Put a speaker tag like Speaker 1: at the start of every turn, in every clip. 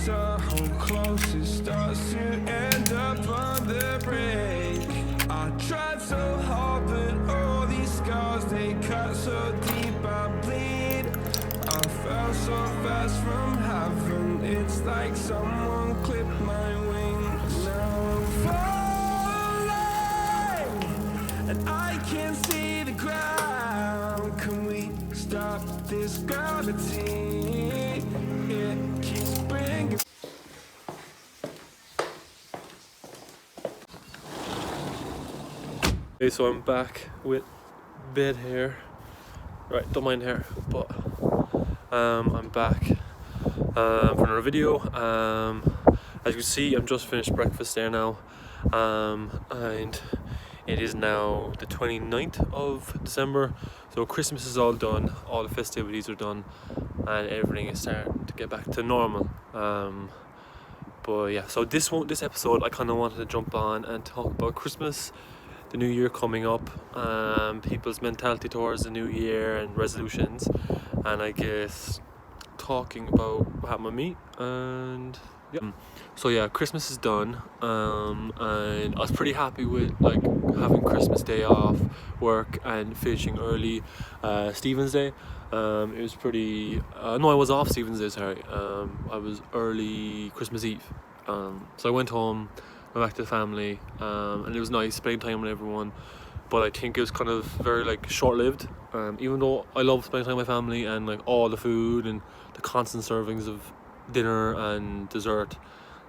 Speaker 1: so close, it starts to end up on the break. I tried so hard, but all these scars, they cut so deep, I bleed. I fell so fast from heaven, it's like someone clipped my wings. Now I'm falling, and I can't see the ground. Can we stop this gravity? It keeps bringing.
Speaker 2: Okay, so I'm back with bed hair. Right, don't mind hair, but I'm back for another video. As you can see, I'm just finished breakfast there now, and it is now the 29th of December, so Christmas is all done, all the festivities are done, and everything is starting to get back to normal. But yeah, so this episode I kind of wanted to jump on and talk about Christmas, the new year coming up, people's mentality towards the new year and resolutions, and I guess talking about what happened with me. And yeah, so yeah, Christmas is done, and I was pretty happy with like having Christmas Day off work and finishing early Stephen's Day. It was pretty no, I was off Stephen's Day, sorry. I was early Christmas Eve, so I went home, went back to the family, and it was nice spending time with everyone, but I think it was kind of very like short-lived, even though I love spending time with my family and like all the food and the constant servings of dinner and dessert,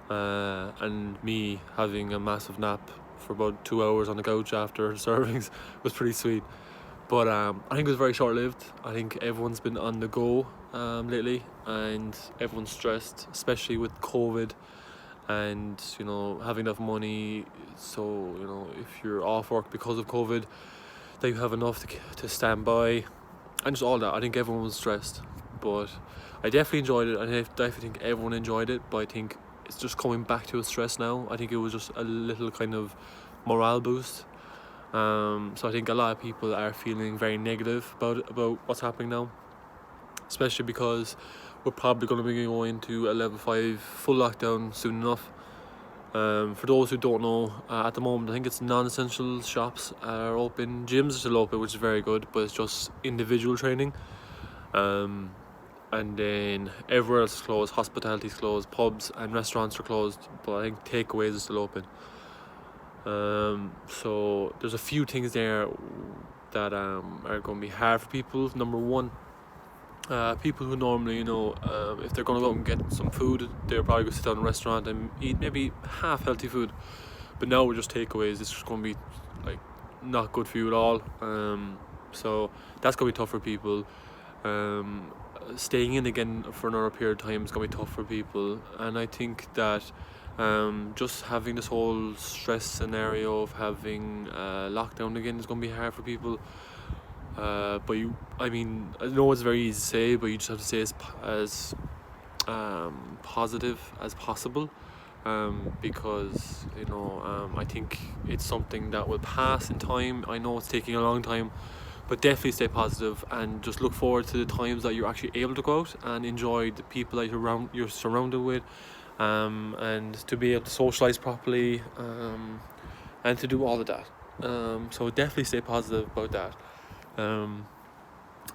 Speaker 2: and me having a massive nap for about 2 hours on the couch after servings was pretty sweet. But I think it was very short-lived. I think everyone's been on the go lately, and everyone's stressed, especially with COVID, and you know, having enough money, so you know, if you're off work because of COVID, that you have enough to stand by, and just all that. I think everyone was stressed, but I definitely enjoyed it, and I definitely think everyone enjoyed it, but I think it's just coming back to a stress now. I think it was just a little kind of morale boost. So I think a lot of people are feeling very negative about what's happening now, especially because we're probably going to be going into a level 5 full lockdown soon enough. For those who don't know, at the moment I think it's non-essential shops are open, gyms are still open, which is very good, but it's just individual training. And then everywhere else is closed, hospitality is closed, pubs and restaurants are closed, but I think takeaways are still open. So there's a few things there that are going to be hard for people. Number one, people who normally, you know, if they're going to go out and get some food, they're probably going to sit down in a restaurant and eat maybe half healthy food. But now we're just takeaways. It's just going to be like not good for you at all. So that's going to be tough for people. Staying in again for another period of time is going to be tough for people, and I think that just having this whole stress scenario of having lockdown again is going to be hard for people. But I mean, I know it's very easy to say, but you just have to say as positive as possible, because you know, I think it's something that will pass in time. I know it's taking a long time, but definitely stay positive and just look forward to the times that you're actually able to go out and enjoy the people that you're surrounded with, and to be able to socialize properly, and to do all of that. So definitely stay positive about that.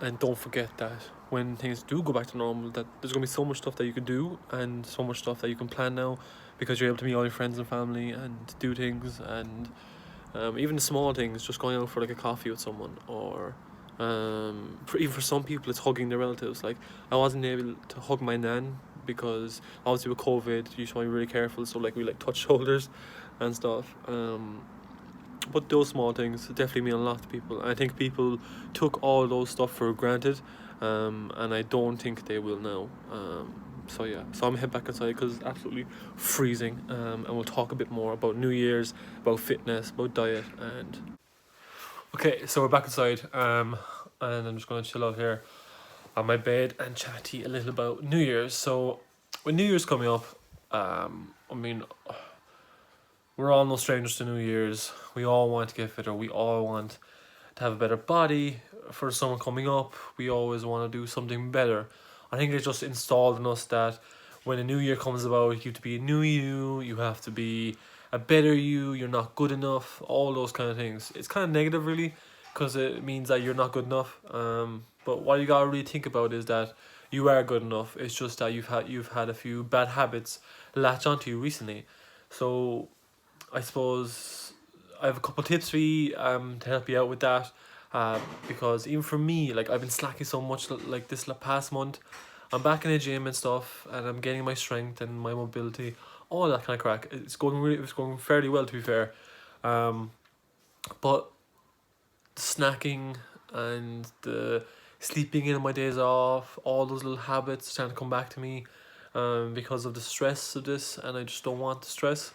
Speaker 2: And don't forget that when things do go back to normal, that there's going to be so much stuff that you can do and so much stuff that you can plan now, because you're able to meet all your friends and family and do things, and even the small things, just going out for like a coffee with someone, or even for some people it's hugging their relatives. Like, I wasn't able to hug my nan because obviously with COVID you just want to be really careful, so like we like touch shoulders and stuff. But those small things definitely mean a lot to people. I think people took all those stuff for granted, and I don't think they will now. So yeah, so I'm heading back inside because it's absolutely freezing, and we'll talk a bit more about New Year's, about fitness, about diet, and okay, so we're back inside, and I'm just going to chill out here on my bed and chat to you a little about New Year's. So with New Year's coming up, I mean, we're all no strangers to New Year's. We all want to get fitter. We all want to have a better body for summer coming up. We always want to do something better. I think it's just installed in us that when a new year comes about, you have to be a new you have to be a better you're not good enough, all those kind of things. It's kind of negative, really, because it means that you're not good enough. But what you gotta really think about is that you are good enough. It's just that you've had a few bad habits latch onto you recently. So I suppose I have a couple tips for you to help you out with that. Because even for me, like I've been slacking so much like this past month. I'm back in the gym and stuff, and I'm getting my strength and my mobility, all that kind of crack. It's going fairly well, to be fair. Um, but snacking and the sleeping in on my days off, all those little habits starting to come back to me, because of the stress of this, and I just don't want the stress.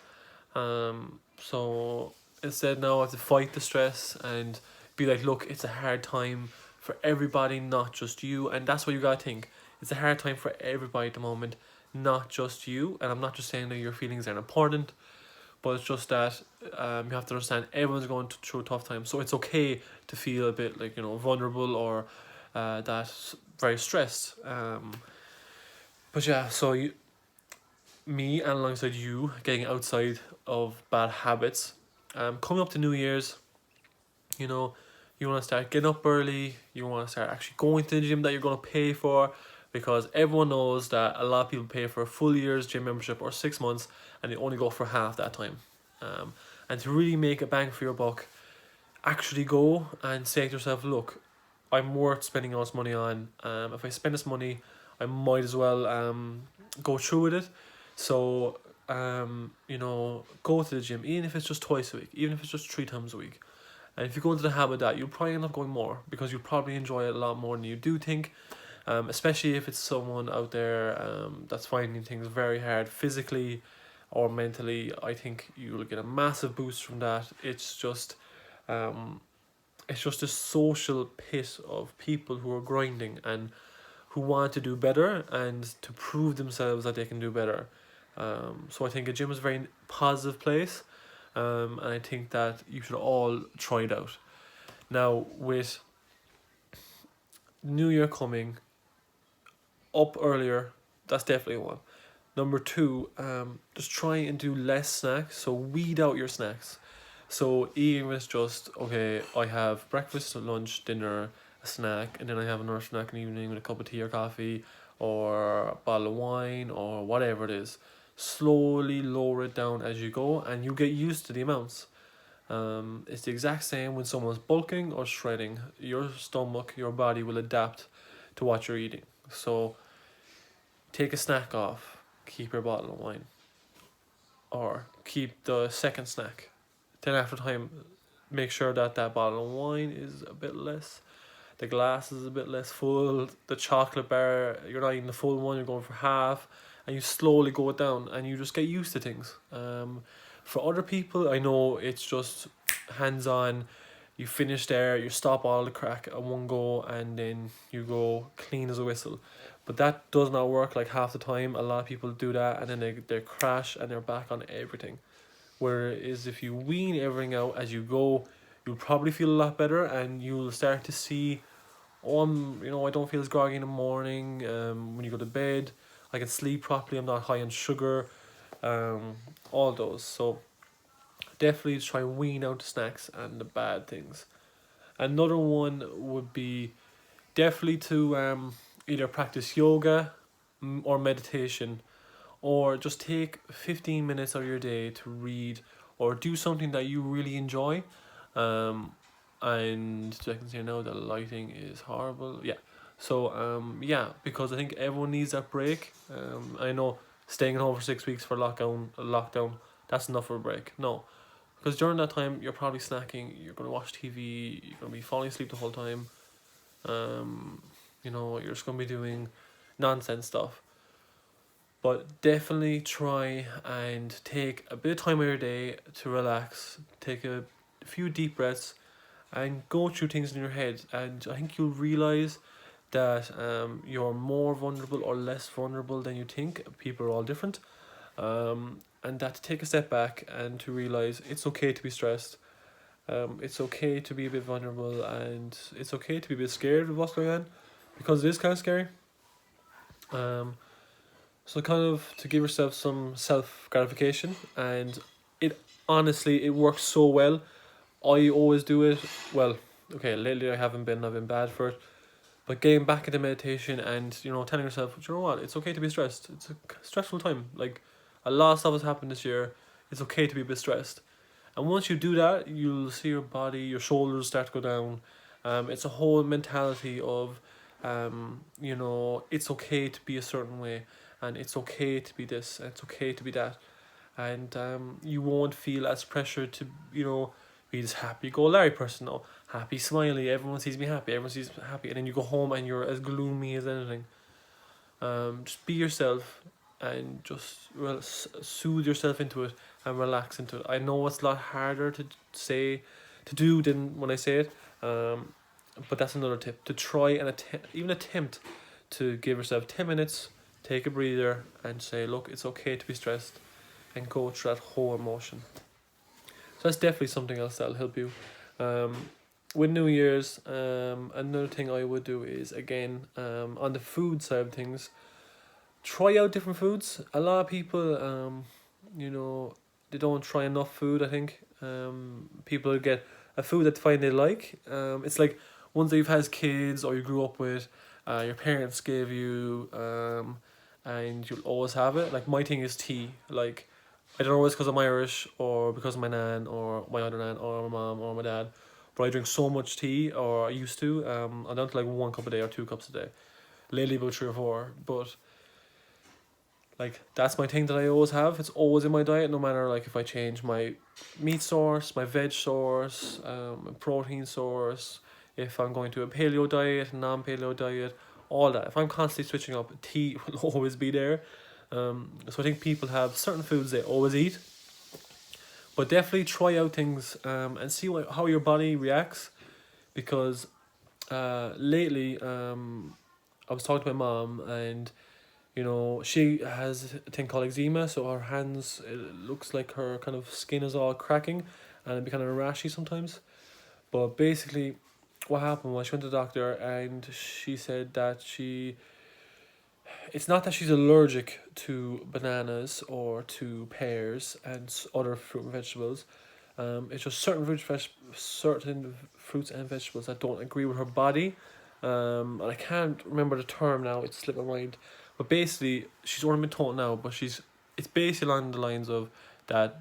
Speaker 2: So instead now I have to fight the stress and be like, look, it's a hard time for everybody, not just you, and that's what you gotta think. It's a hard time for everybody at the moment, not just you. And I'm not just saying that your feelings aren't important, but it's just that you have to understand everyone's going through a tough time. So it's okay to feel a bit like, vulnerable or that very stressed. But yeah, so me and alongside you getting outside of bad habits, coming up to New Year's, you know, you want to start getting up early. You want to start actually going to the gym that you're going to pay for, because everyone knows that a lot of people pay for a full year's gym membership or 6 months, and they only go for half that time. And to really make a bang for your buck, actually go and say to yourself, look, I'm worth spending all this money on. If I spend this money, I might as well go through with it. So go to the gym, even if it's just twice a week, even if it's just 3 times a week. And if you go into the habit of that, you'll probably end up going more, because you'll probably enjoy it a lot more than you do think. Especially if it's someone out there that's finding things very hard physically or mentally. I think you'll get a massive boost from that. It's just a social pit of people who are grinding and who want to do better and to prove themselves that they can do better. So I think a gym is a very positive place, and I think that you should all try it out. Now, with New Year coming up earlier, that's definitely one. Number two, just try and do less snacks. So weed out your snacks. So even if it's just, okay, I have breakfast, lunch, dinner, a snack, and then I have another snack in the evening with a cup of tea or coffee or a bottle of wine or whatever it is. Slowly lower it down as you go, and you get used to the amounts. It's the exact same when someone's bulking or shredding. Your stomach, your body will adapt to what you're eating. So take a snack off, keep your bottle of wine, or keep the second snack. Then after time, make sure that bottle of wine is a bit less, the glass is a bit less full, the chocolate bar, you're not eating the full one, you're going for half, and you slowly go it down, and you just get used to things. For other people, I know it's just hands-on. You finish there, you stop all the crack at one go, and then you go clean as a whistle. But that does not work like half the time. A lot of people do that, and then they crash and they're back on everything. Whereas if you wean everything out as you go, you'll probably feel a lot better, and you'll start to see, I don't feel as groggy in the morning. When you go to bed, I can sleep properly. I'm not high on sugar. All those. So definitely try and wean out the snacks and the bad things. Another one would be definitely to either practice yoga or meditation, or just take 15 minutes of your day to read or do something that you really enjoy. And I can say now the lighting is horrible. Yeah. So because I think everyone needs that break. I know staying at home for 6 weeks for lockdown, that's enough for a break. No, because during that time you're probably snacking, you're gonna watch TV, you're gonna be falling asleep the whole time. You're just gonna be doing nonsense stuff. But definitely try and take a bit of time of your day to relax, take a few deep breaths, and go through things in your head. And I think you'll realize that you're more vulnerable or less vulnerable than you think. People are all different. And that to take a step back and to realize it's okay to be stressed. It's okay to be a bit vulnerable, and it's okay to be a bit scared of what's going on, because it is kind of scary. So kind of to give yourself some self gratification, and it honestly it works so well. I always do it. Well, okay, lately I haven't been. I've been bad for it. But getting back into meditation and telling yourself, you know what, it's okay to be stressed. It's a stressful time. Like a lot of stuff has happened this year. It's okay to be a bit stressed. And once you do that, you'll see your body, your shoulders start to go down. It's a whole mentality of, it's okay to be a certain way, and it's okay to be this, and it's okay to be that, and you won't feel as pressured to be this happy-go-lucky person. No, happy, smiley. Everyone sees me happy. Everyone sees me happy, and then you go home and you're as gloomy as anything. Just be yourself, and just soothe yourself into it and relax into it. I know it's a lot harder to do than when I say it. But that's another tip, to try and even attempt to give yourself 10 minutes, take a breather, and say, look, it's okay to be stressed, and go through that whole emotion. So that's definitely something else that'll help you. With New Year's, another thing I would do is, again, on the food side of things, try out different foods. A lot of people, they don't try enough food, I think. People get a food that they find they like. It's like ones that you've had as kids or you grew up with, your parents gave you, and you'll always have it. Like my thing is tea. Like I don't know if it's because I'm Irish or because of my nan or my other nan or my mom or my dad, but I drink so much tea, or I used to. I'm down to like 1 cup a day or 2 cups a day. Lately about 3 or 4, but like that's my thing that I always have. It's always in my diet, no matter like if I change my meat source, my veg source, protein source, if I'm going to a paleo diet, non-paleo diet, all that. If I'm constantly switching up, tea will always be there. So I think people have certain foods they always eat, but definitely try out things and see how your body reacts, because lately I was talking to my mom, and she has a thing called eczema, so her hands, it looks like her kind of skin is all cracking and it'd be kind of rashy sometimes. But basically, what happened was she went to the doctor and she said that it's not that she's allergic to bananas or to pears and other fruit and vegetables. It's just certain fruits and vegetables that don't agree with her body. And I can't remember the term now; it's slipped my mind. But basically, she's only been told now, but it's basically along the lines of that.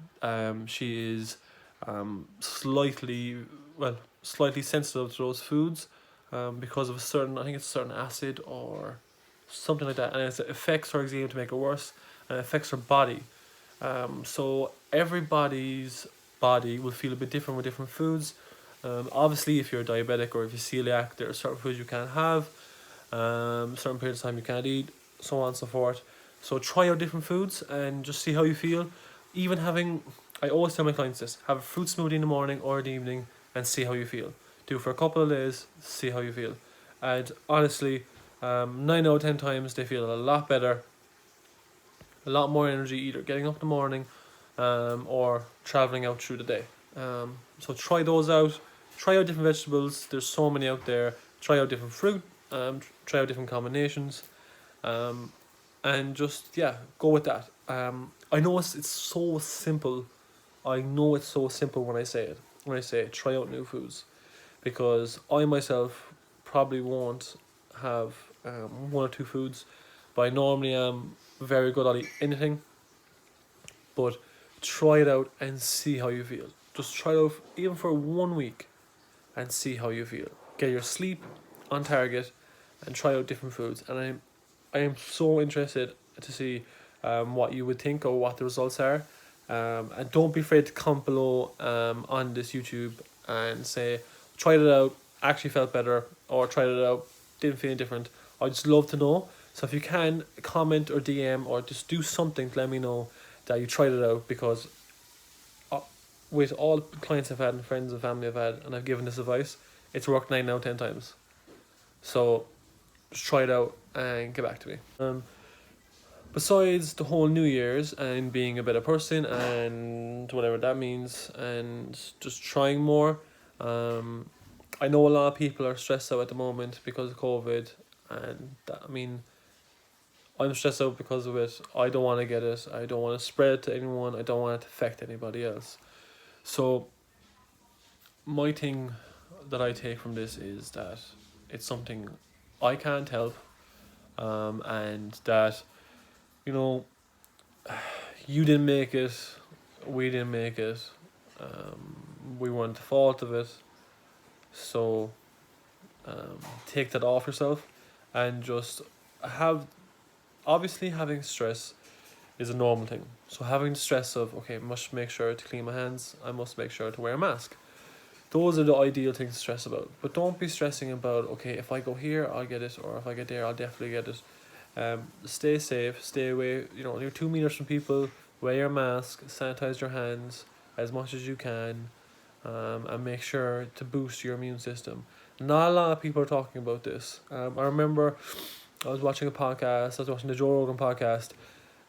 Speaker 2: She is, slightly slightly sensitive to those foods, because of I think it's a certain acid or something like that, and it affects her eczema to make it worse, and it affects her body. So everybody's body will feel a bit different with different foods. Obviously, if you're diabetic or if you're celiac, there are certain foods you can't have. Certain periods of time you can't eat, so on and so forth. So try out different foods and just see how you feel. Even I always tell my clients this: have a fruit smoothie in the morning or in the evening, and see how you feel. Do it for a couple of days, see how you feel, and honestly, 9 out of 10 times they feel a lot better, a lot more energy, either getting up in the morning, or traveling out through the day. So try those out. Try out different vegetables. There's so many out there. Try out different fruit. Try out different combinations. And just go with that. I know it's so simple. I know it's so simple when I say it. When I say try out new foods, because I myself probably won't have 1 or 2 foods, but I normally am very good at eating anything. But try it out and see how you feel. Just try it out even for 1 week and see how you feel. Get your sleep on target and try out different foods. And I am so interested to see what you would think or what the results are. And don't be afraid to comment below on this YouTube and say, tried it out, actually felt better, or tried it out, didn't feel any different. I'd just love to know. So if you can, comment or DM or just do something to let me know that you tried it out, because with all clients I've had and friends and family I've had, and I've given this advice, it's worked 9 out of 10 times. So just try it out and get back to me. Besides the whole New Year's and being a better person and whatever that means, and just trying more, I know a lot of people are stressed out at the moment because of COVID, and that, I'm stressed out because of it. I don't want to get it. I don't want to spread it to anyone. I don't want it to affect anybody else. So my thing that I take from this is that it's something I can't help, and that, you know, you didn't make it, we didn't make it, we weren't the fault of it. So take that off yourself, and just have, obviously having stress is a normal thing. So having the stress of, okay, I must make sure to clean my hands, I must make sure to wear a mask. Those are the ideal things to stress about. But don't be stressing about, okay, if I go here, I'll get it, or if I get there, I'll definitely get it. Stay safe, stay away. You know, you're 2 meters from people. Wear your mask, sanitize your hands as much as you can, and make sure to boost your immune system. Not a lot of people are talking about this. I remember I was watching a podcast. I was watching the Joe Rogan podcast,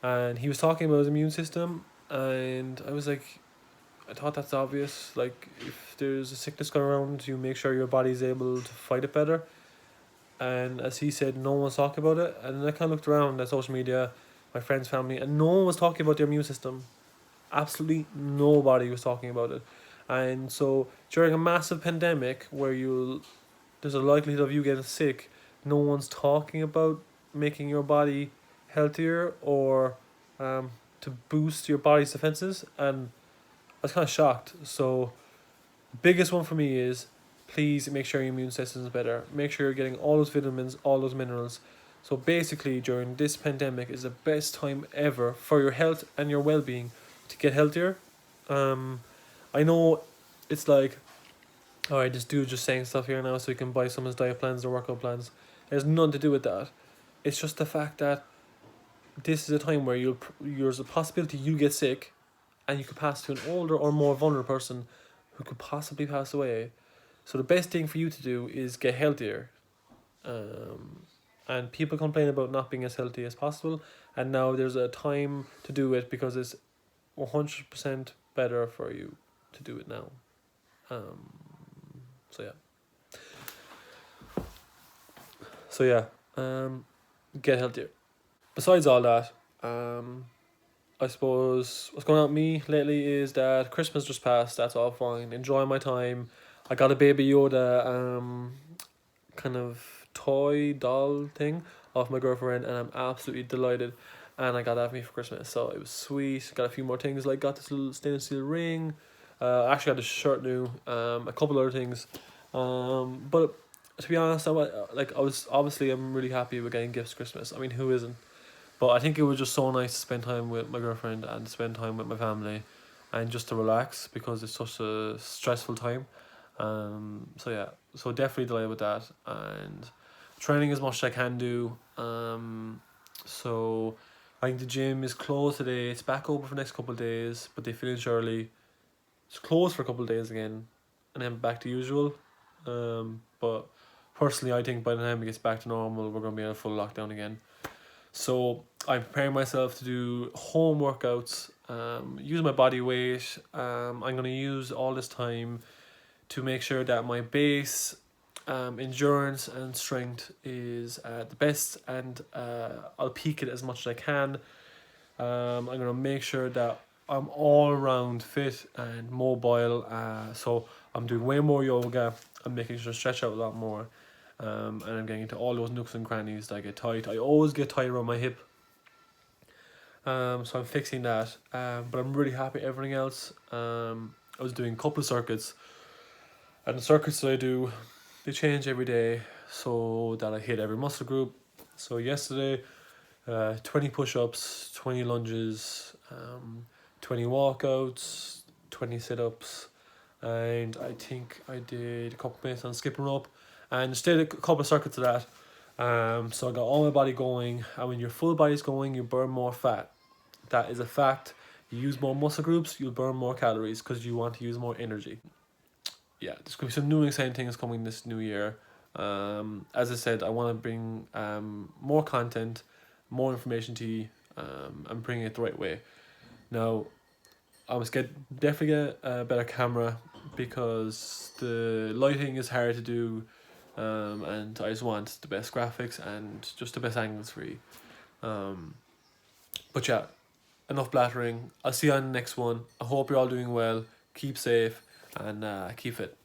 Speaker 2: and he was talking about his immune system, and I was like, I thought that's obvious. Like, if there's a sickness going around, you make sure your body's able to fight it better. And as he said, no one's talking about it. And then I kind of looked around at social media, my friends, family, and no one was talking about their immune system. Absolutely nobody was talking about it. And so during a massive pandemic where there's a likelihood of you getting sick, no one's talking about making your body healthier, or to boost your body's defenses. And I was kind of shocked. So biggest one for me is, please make sure your immune system is better. Make sure you're getting all those vitamins, all those minerals. So basically, during this pandemic is the best time ever for your health and your well-being to get healthier. I know it's like, alright, this dude just saying stuff here now so he can buy someone's diet plans or workout plans. It has nothing to do with that. It's just the fact that this is a time where there's a possibility you get sick, and you could pass to an older or more vulnerable person who could possibly pass away. So the best thing for you to do is get healthier. And people complain about not being as healthy as possible, and now there's a time to do it because it's 100% better for you to do it now. So yeah, get healthier. Besides all that, I suppose what's going on with me lately is that Christmas just passed. That's all fine. Enjoying my time. I got a Baby Yoda kind of toy doll thing off my girlfriend, and I'm absolutely delighted. And I got that for me for Christmas, so it was sweet. Got a few more things, like got this little stainless steel ring. I actually got a shirt new. A couple other things. But to be honest, I was obviously, I'm really happy with getting gifts Christmas. I mean, who isn't? But I think it was just so nice to spend time with my girlfriend and to spend time with my family, and just to relax because it's such a stressful time. So yeah, so definitely delighted with that, and training as much as I can do. So I think the gym is closed today. It's back open for the next couple of days, but they finish early. It's closed for a couple of days again, and then back to usual. But personally, I think by the time it gets back to normal, we're gonna be in a full lockdown again. So I'm preparing myself to do home workouts, use my body weight. I'm going to use all this time to make sure that my base endurance and strength is at the best, and I'll peak it as much as I can. I'm going to make sure that I'm all around fit and mobile. So I'm doing way more yoga. I'm making sure to stretch out a lot more. And I'm getting into all those nooks and crannies that I get tight. I always get tight around my hip. So I'm fixing that. But I'm really happy with everything else. I was doing a couple of circuits. And the circuits that I do, they change every day so that I hit every muscle group. So yesterday, 20 push-ups, 20 lunges, 20 walkouts, 20 sit-ups. And I think I did a couple minutes on skipping rope. And just did a couple of circuits of that. So I got all my body going. And when your full body's going, you burn more fat. That is a fact. You use more muscle groups, you'll burn more calories because you want to use more energy. Yeah, there's going to be some new exciting things coming this new year. As I said, I want to bring more content, more information to you, and bring it the right way. Now, I must definitely get a better camera because the lighting is hard to do. And I just want the best graphics and just the best angles for you. But yeah, enough blathering. I'll see you on the next one. I hope you're all doing well. Keep safe and keep fit.